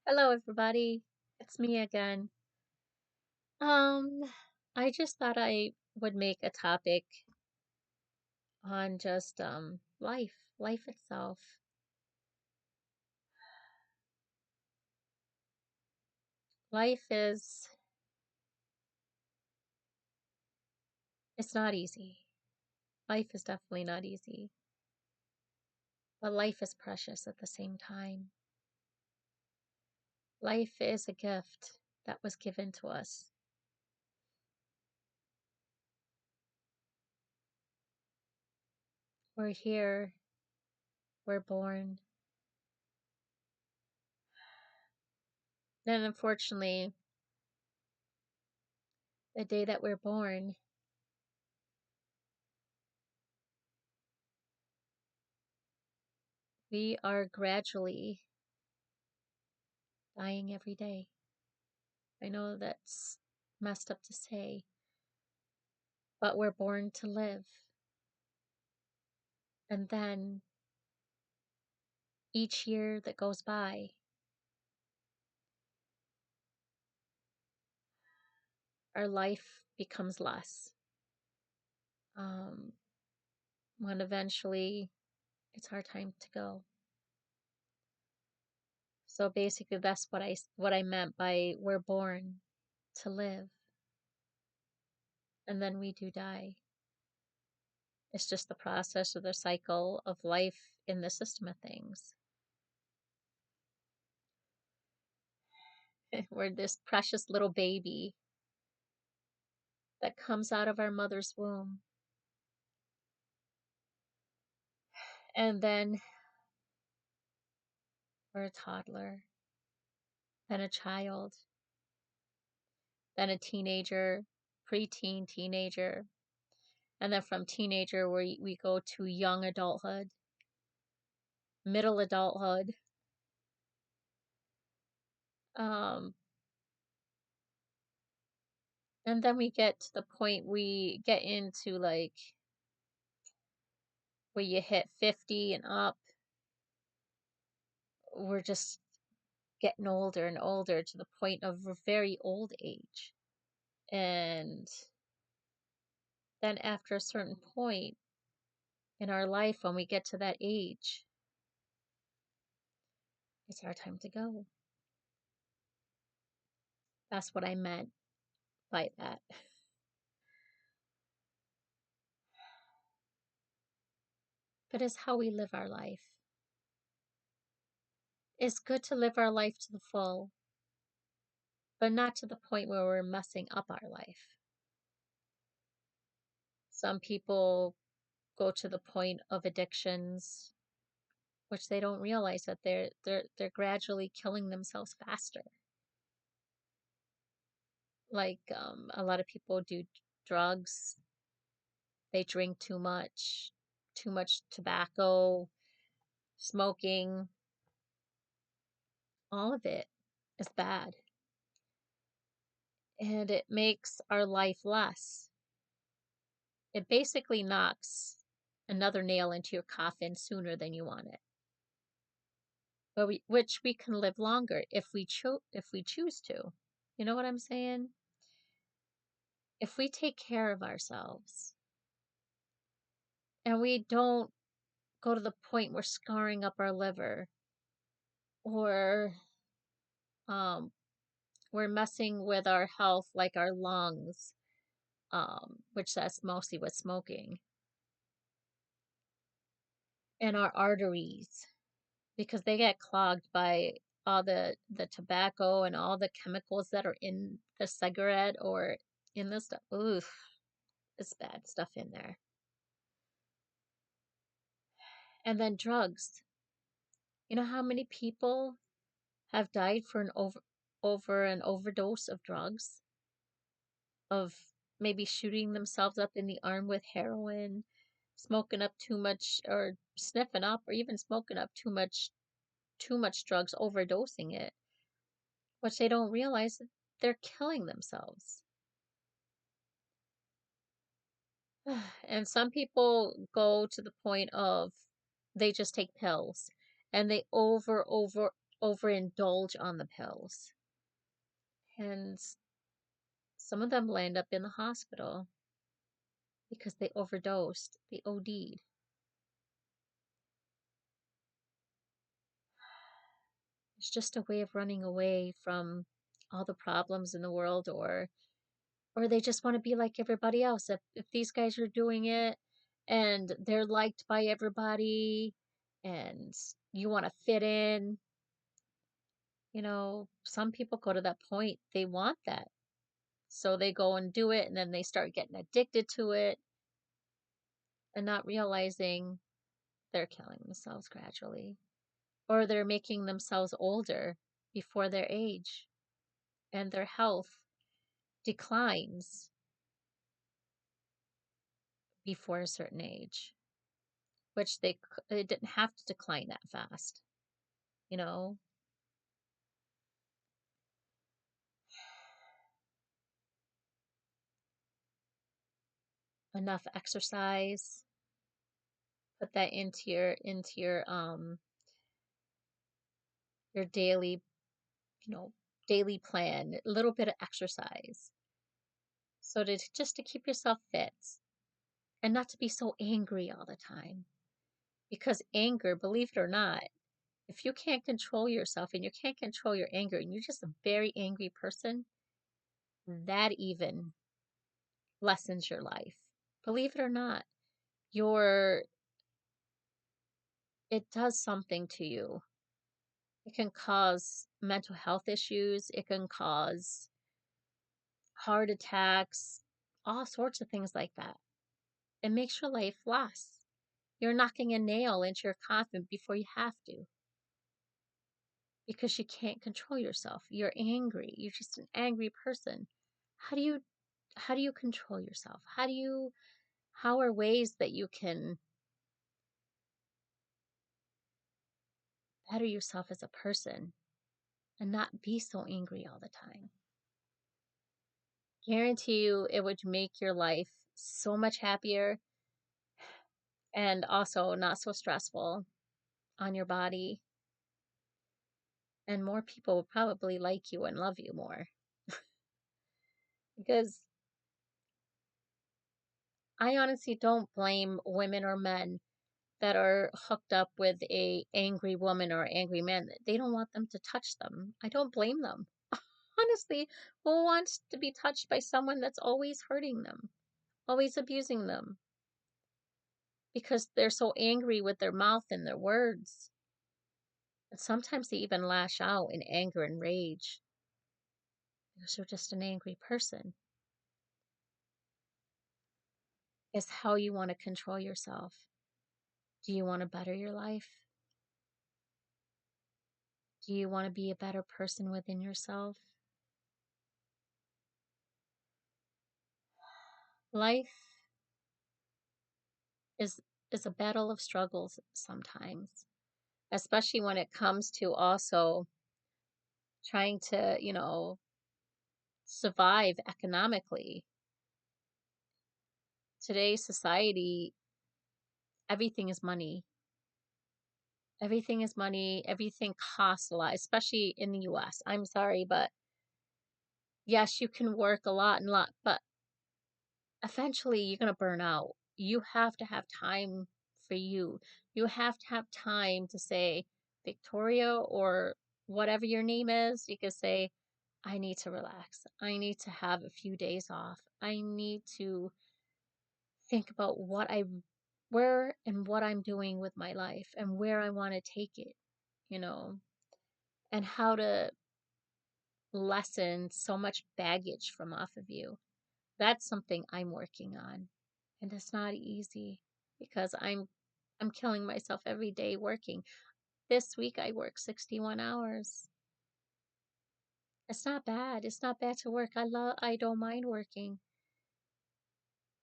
Hello, everybody. It's me again. Um, I just thought I would make a topic on just life itself. Life is it's not easy. Life is definitely not easy, but life is precious at the same time. Life is a gift that was given to us. We're here, we're born, and unfortunately, the day that we're born, we are gradually dying every day. I know that's messed up to say, but we're born to live. And then each year that goes by, our life becomes less. Um, when eventually it's our time to go. So basically, that's what I meant by we're born to live, and then we do die. It's just the process of the cycle of life in the system of things. We're this precious little baby that comes out of our mother's womb, and then we're a toddler, then a child, then a teenager, preteen, teenager, and then from teenager we go to young adulthood, middle adulthood, um, and then we get to the point we get into like where you hit 50 and up. We're just getting older and older to the point of a very old age. And then after a certain point in our life, when we get to that age, it's our time to go. That's what I meant by that. But it's how we live our life. It's good to live our life to the full, but not to the point where we're messing up our life. Some people go to the point of addictions, which they don't realize that they're gradually killing themselves faster. Like a lot of people do drugs, they drink too much tobacco, smoking, all of it is bad. And it makes our life less. It basically knocks another nail into your coffin sooner than you want it. But which we can live longer if we choose to. You know what I'm saying? If we take care of ourselves and we don't go to the point we're scarring up our liver or um, we're messing with our health like our lungs, which that's mostly with smoking, and our arteries because they get clogged by all the tobacco and all the chemicals that are in the cigarette or in the stuff. Oof, it's bad stuff in there. And then drugs. You know how many people have died for an over an overdose of drugs? Of maybe shooting themselves up in the arm with heroin, smoking up too much or sniffing up or even smoking up too much drugs, overdosing it, which they don't realize that they're killing themselves. And some people go to the point of they just take pills and they overindulge on the pills. And some of them land up in the hospital because they overdosed, they OD'd. It's just a way of running away from all the problems in the world, or they just want to be like everybody else. If these guys are doing it and they're liked by everybody and you want to fit in, some people go to that point, they want that. So they go and do it, and then they start getting addicted to it and not realizing they're killing themselves gradually, or they're making themselves older before their age, and their health declines before a certain age, which it didn't have to decline that fast, you know? Enough exercise, put that your daily, you know, daily plan, a little bit of exercise. So just to keep yourself fit and not to be so angry all the time. Because anger, believe it or not, if you can't control yourself and you can't control your anger and you're just a very angry person, that even lessens your life. Believe it or not, your it does something to you. It can cause mental health issues, it can cause heart attacks, all sorts of things like that. It makes your life less. You're knocking a nail into your coffin before you have to because you can't control yourself. You're angry. You're just an angry person. How do you control yourself? How are ways that you can better yourself as a person and not be so angry all the time? Guarantee you it would make your life so much happier and also not so stressful on your body, and more people will probably like you and love you more. Because I honestly don't blame women or men that are hooked up with a angry woman or angry man. They don't want them to touch them. I don't blame them. Honestly, who wants to be touched by someone that's always hurting them, always abusing them? Because they're so angry with their mouth and their words. And sometimes they even lash out in anger and rage because they're just an angry person. Is how you want to control yourself. Do you want to better your life? Do you want to be a better person within yourself? Life is is a battle of struggles sometimes, especially when it comes to also trying to, survive economically. Today's society, everything is money. Everything is money. Everything costs a lot, especially in the US. I'm sorry, but yes, you can work a lot and lot, but eventually you're going to burn out. You have to have time for you. You have to have time to say, Victoria, or whatever your name is, you can say, I need to relax. I need to have a few days off. I need to think about where and what I'm doing with my life and where I want to take it, you know, and how to lessen so much baggage from off of you. That's something I'm working on. And it's not easy because I'm killing myself every day working. This week I worked 61 hours. It's not bad. It's not bad to work. I don't mind working.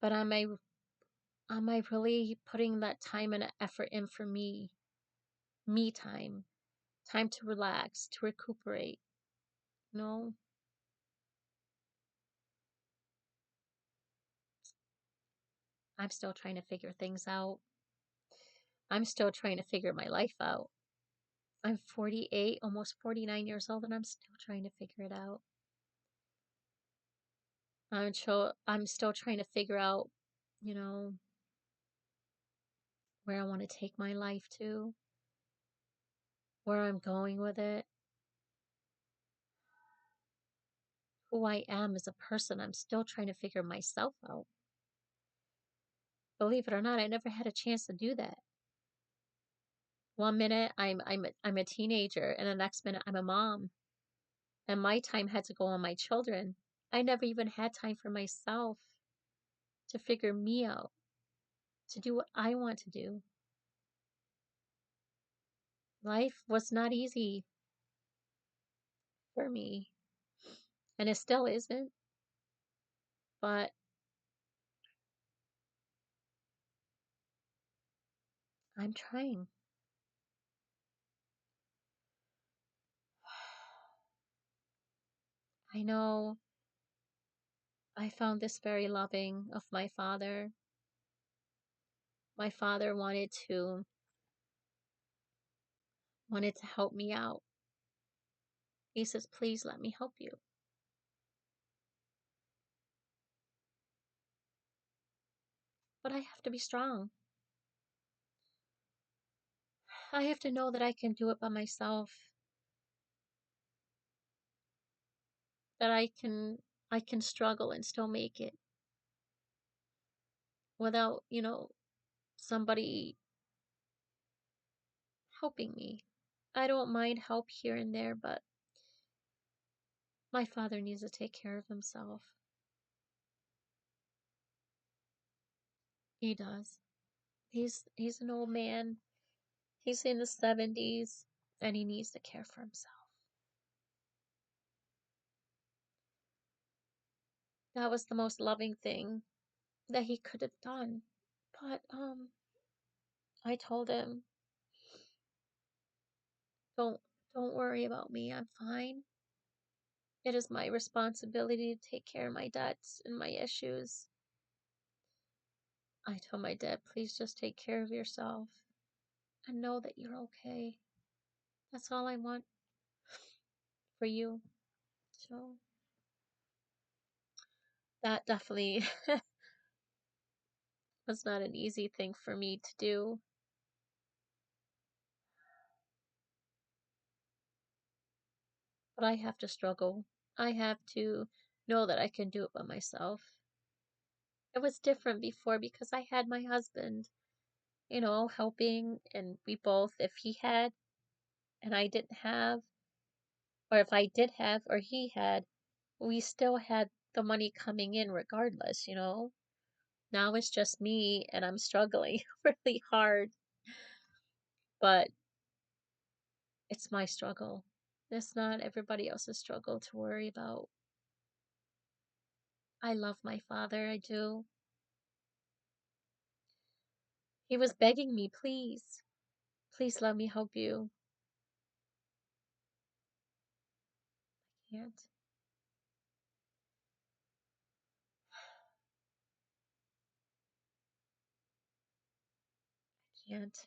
But am I really putting that time and effort in for me? Me time. Time to relax, to recuperate. No, I'm still trying to figure things out. I'm still trying to figure my life out. I'm 48, almost 49 years old, and I'm still trying to figure it out. I'm still trying to figure out, you know, where I want to take my life to, where I'm going with it, who I am as a person. I'm still trying to figure myself out. Believe it or not, I never had a chance to do that. One minute I'm a teenager, and the next minute I'm a mom, and my time had to go on my children. I never even had time for myself to figure me out, to do what I want to do. Life was not easy for me, and it still isn't, but I'm trying. I know I found this very loving of my father. My father wanted to help me out. He says, "Please let me help you." But I have to be strong. I have to know that I can do it by myself, that I can struggle and still make it without, somebody helping me. I don't mind help here and there, but my father needs to take care of himself. He does. He's an old man. He's in his 70s, and he needs to care for himself. That was the most loving thing that he could have done. But I told him, "Don't don't worry about me. I'm fine. It is my responsibility to take care of my debts and my issues." I told my dad, "Please just take care of yourself and know that you're okay. That's all I want for you." So that definitely was not an easy thing for me to do, but I have to struggle. I have to know that I can do it by myself. It was different before because I had my husband, helping, and we both, if he had and I didn't have, or if I did have or he had, we still had the money coming in regardless. Now it's just me and I'm struggling really hard, but it's my struggle. It's not everybody else's struggle to worry about. I love my father, I do. He was begging me, "Please, please let me help you." I can't. I can't.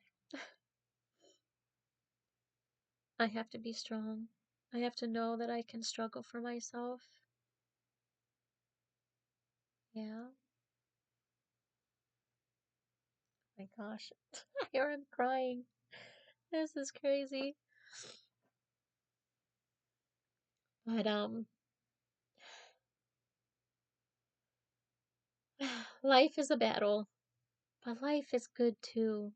I have to be strong. I have to know that I can struggle for myself. Yeah. My gosh. Here I'm crying. This is crazy. But life is a battle, but life is good too.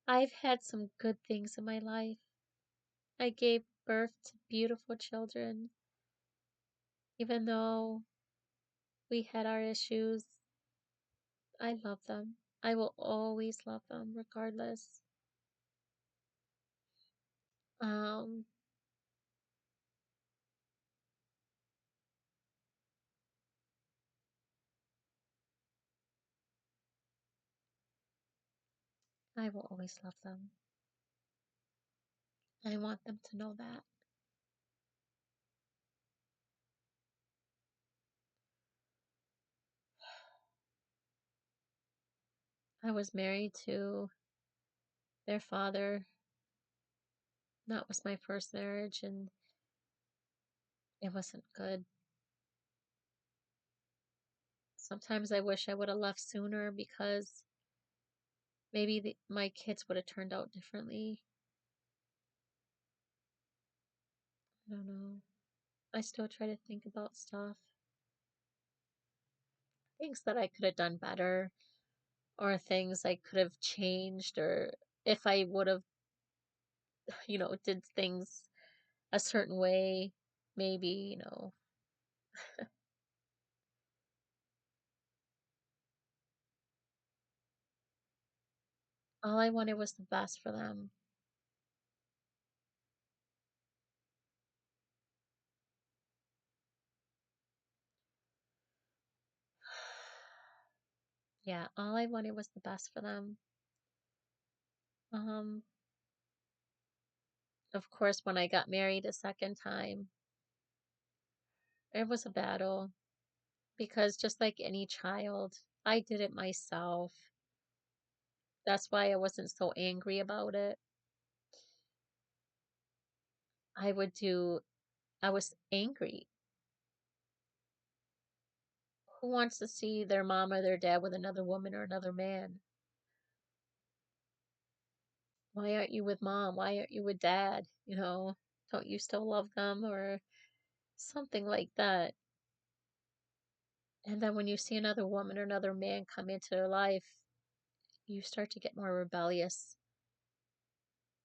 I've had some good things in my life. I gave birth to beautiful children, even though we had our issues. I love them. I will always love them regardless. Um, I will always love them. I want them to know that. I was married to their father That was my first marriage, and it wasn't good. Sometimes I wish I would have left sooner because maybe my kids would have turned out differently. I don't know. I still try to think about stuff, things that I could have done better, or things I could have changed, or if I would have, did things a certain way, maybe, all I wanted was the best for them. Yeah, all I wanted was the best for them. Um, of course, when I got married a second time, it was a battle because just like any child, I did it myself. That's why I wasn't so angry about it. I would do, I was angry. Who wants to see their mom or their dad with another woman or another man? Why aren't you with mom? Why aren't you with dad? Don't you still love them or something like that? And then when you see another woman or another man come into their life, you start to get more rebellious.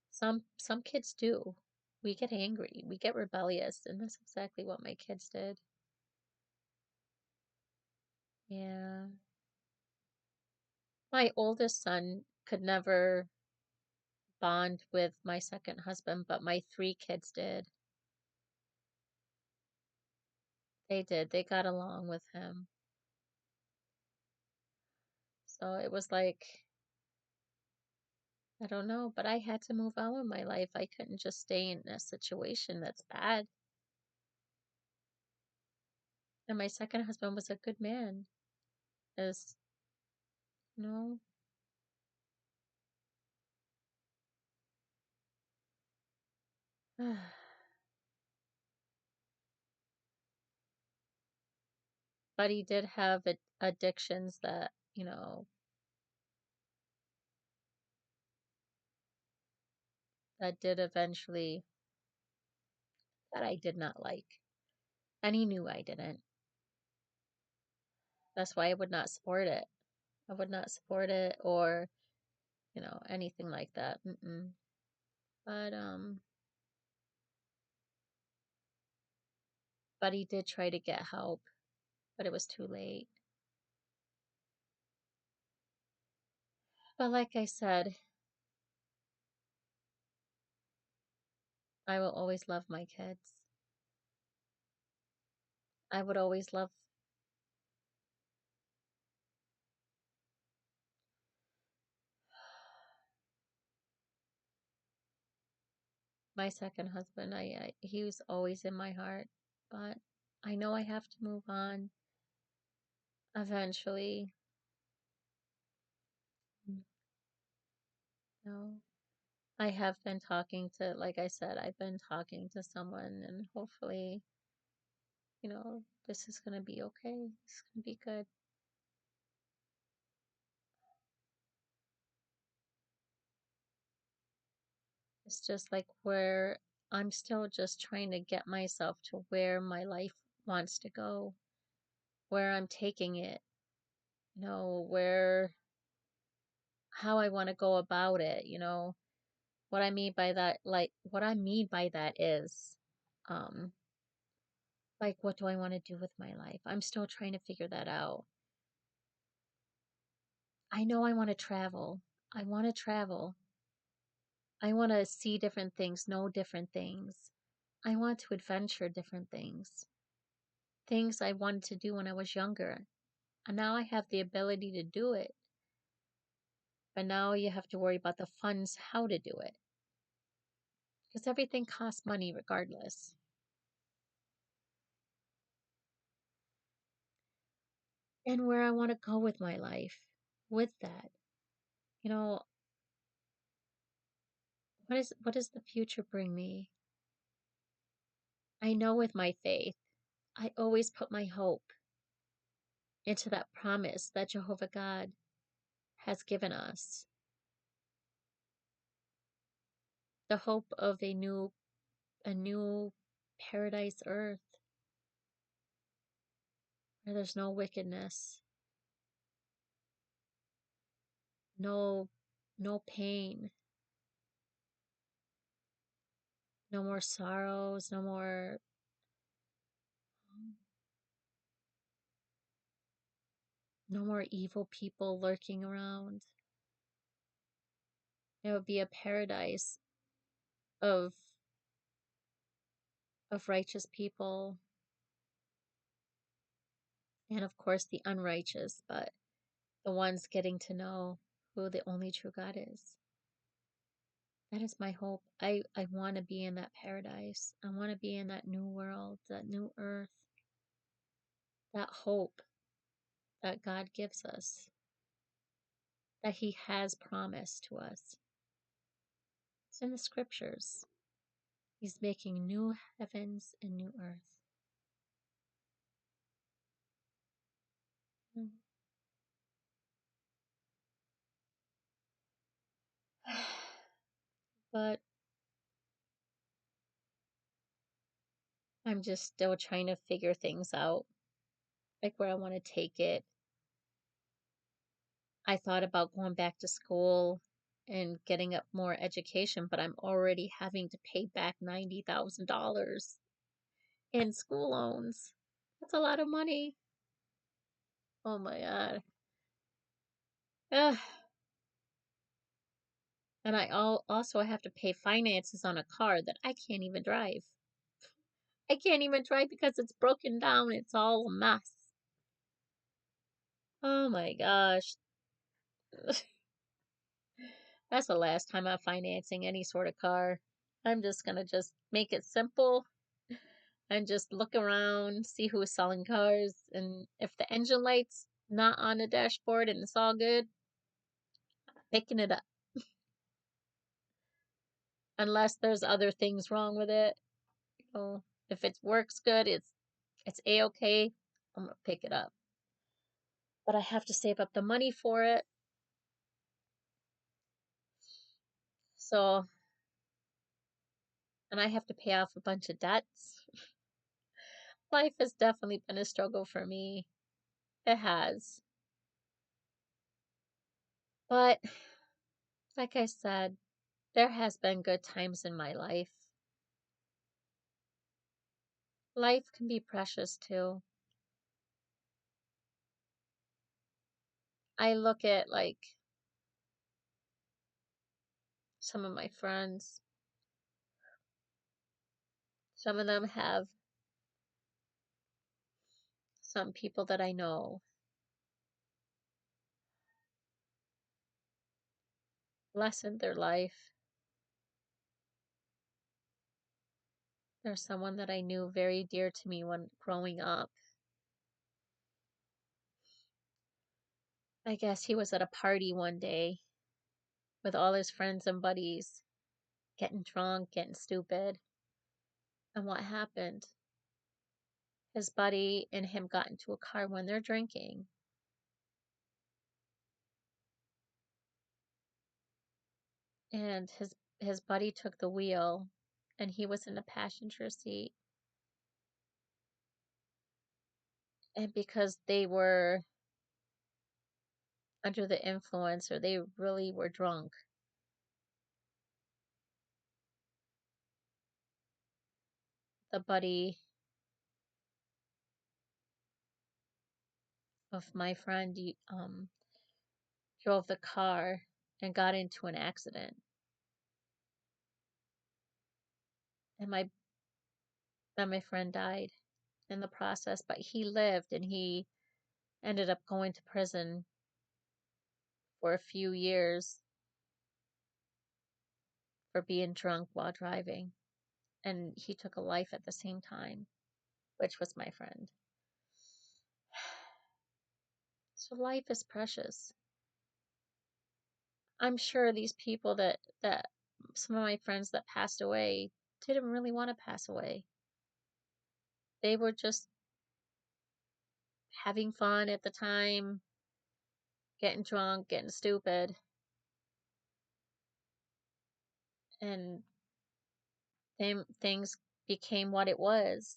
Some kids do. We get angry, we get rebellious, and that's exactly what my kids did. Yeah. My oldest son could never bond with my second husband, but my three kids did. They did. They got along with him. So it was like, I don't know, but I had to move on with my life. I couldn't just stay in a situation that's bad. And my second husband was a good man. As you know, but he did have addictions that, that did eventually, that I did not like. And he knew I didn't. That's why I would not support it. I would not support it or, anything like that. Mm-mm. But but he did try to get help, but it was too late. But like I said, I will always love my kids. I would always love my second husband. He was always in my heart, but I know I have to move on eventually. No, I have been talking to, like I said, I've been talking to someone, and hopefully, this is gonna be okay. It's gonna be good. It's just like where I'm still just trying to get myself to where my life wants to go, where I'm taking it, where how I want to go about it. What I mean by that is, um, like, what do I want to do with my life? I'm still trying to figure that out. I know I want to travel. I want to travel. I want to see different things, know different things. I want to adventure different things. Things I wanted to do when I was younger. And now I have the ability to do it. But now you have to worry about the funds, how to do it. Because everything costs money regardless. And where I want to go with my life with that. You know, what does the future bring me? I know with my faith, I always put my hope into that promise that Jehovah God has given us. The hope of a new paradise earth where there's no wickedness, no no pain, no more sorrows, no more evil people lurking around. It would be a paradise of righteous people and of course the unrighteous, but the ones getting to know who the only true God is. That is my hope. I want to be in that paradise. I want to be in that new world, that new earth, that hope that God gives us, that He has promised to us. It's in the scriptures. He's making new heavens and new earth. Mm. But I'm just still trying to figure things out, like where I want to take it. I thought about going back to school and getting up more education, but I'm already having to pay back $90,000 in school loans. That's a lot of money. Oh my God. Ugh. And also have to pay finances on a car that I can't even drive. I can't even drive because it's broken down. It's all a mess. Oh my gosh. That's the last time I'm financing any sort of car. I'm just gonna just make it simple and just look around, see who's selling cars, and if the engine light's not on the dashboard and it's all good, picking it up. Unless there's other things wrong with it. So if it works good, it's a-okay, I'm gonna pick it up. But I have to save up the money for it. So, and I have to pay off a bunch of debts. Life has definitely been a struggle for me. It has. But like I said, there has been good times in my life. Life can be precious too. I look at like some of my friends. Some of them have some people that I know lessened their life. There's someone that I knew very dear to me when growing up. I guess he was at a party one day with all his friends and buddies, getting drunk, getting stupid. And what happened? His buddy and him got into a car when they're drinking. And his buddy took the wheel and he was in the passenger seat. And because they were under the influence or they really were drunk, the buddy of my friend drove the car and got into an accident. And my friend died in the process, but he lived and he ended up going to prison for a few years for being drunk while driving. And he took a life at the same time, which was my friend. So life is precious. I'm sure these people that some of my friends that passed away didn't really want to pass away. They were just having fun at the time, getting drunk, getting stupid, and then things became what it was,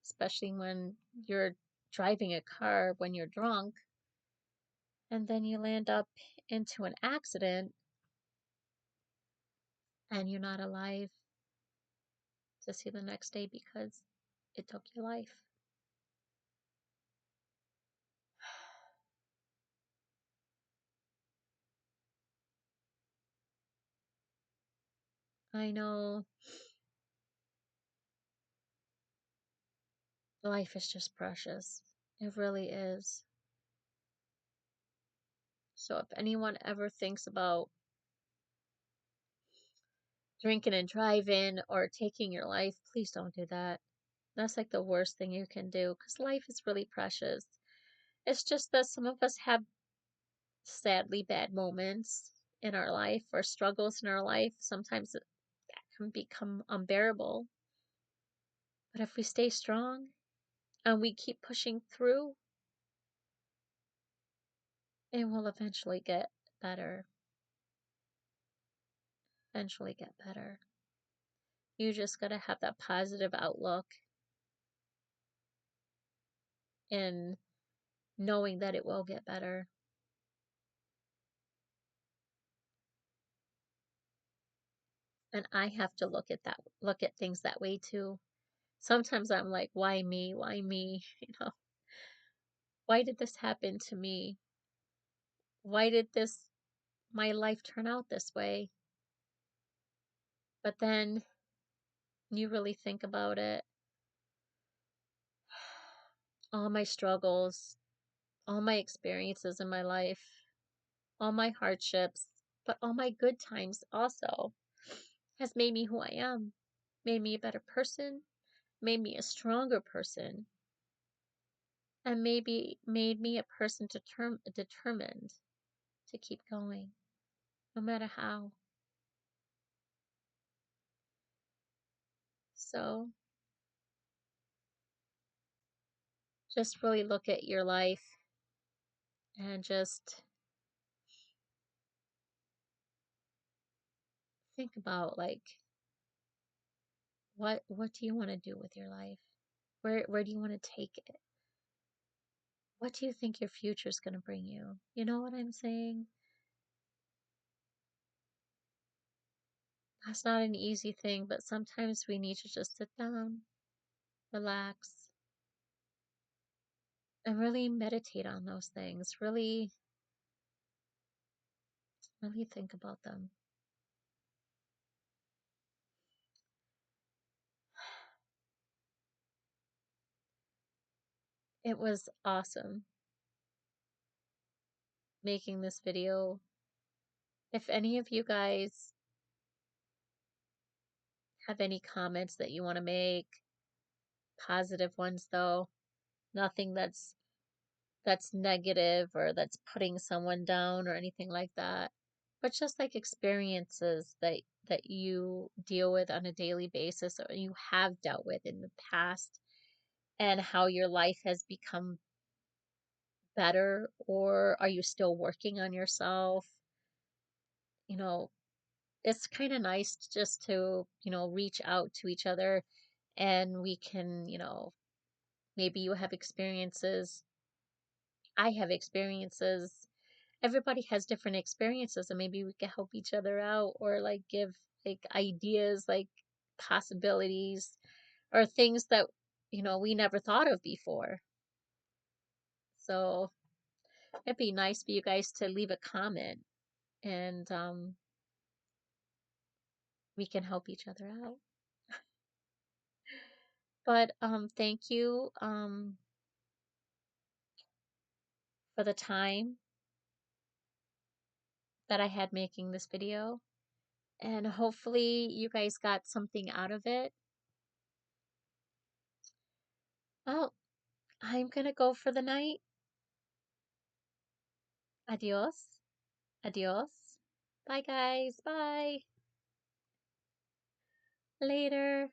especially when you're driving a car when you're drunk, and then you land up into an accident and you're not alive to see the next day because it took your life. I know life is just precious. It really is. So if anyone ever thinks about drinking and driving or taking your life, please don't do that. That's like the worst thing you can do because life is really precious. It's just that some of us have sadly bad moments in our life or struggles in our life. Sometimes that can become unbearable. But if we stay strong and we keep pushing through, it will eventually get better. Eventually get better. You just gotta have that positive outlook and knowing that it will get better. And I have to look at things that way too. Sometimes I'm like, why me? Why me? You know, why did this happen to me? Why did my life turn out this way? But then you really think about it, all my struggles, all my experiences in my life, all my hardships, but all my good times also has made me who I am, made me a better person, made me a stronger person, and maybe made me a person determined to keep going, no matter how. So just really look at your life and just think about like what do you want to do with your life? Where do you want to take it? What do you think your future is going to bring you? You know what I'm saying? That's not an easy thing, but sometimes we need to just sit down, relax, and really meditate on those things. Really think about them. It was awesome making this video. If any of you guys have any comments that you want to make, positive ones though, nothing that's negative or that's putting someone down or anything like that, but just like experiences that you deal with on a daily basis or you have dealt with in the past and how your life has become better, or are you still working on yourself? You know, it's kind of nice just to, reach out to each other and we can, maybe you have experiences, I have experiences, everybody has different experiences and maybe we can help each other out or like give like ideas, like possibilities or things that, we never thought of before. So it'd be nice for you guys to leave a comment and we can help each other out. But thank you for the time that I had making this video. And hopefully you guys got something out of it. Well, I'm gonna go for the night. Adios. Adios. Bye, guys. Bye. Later.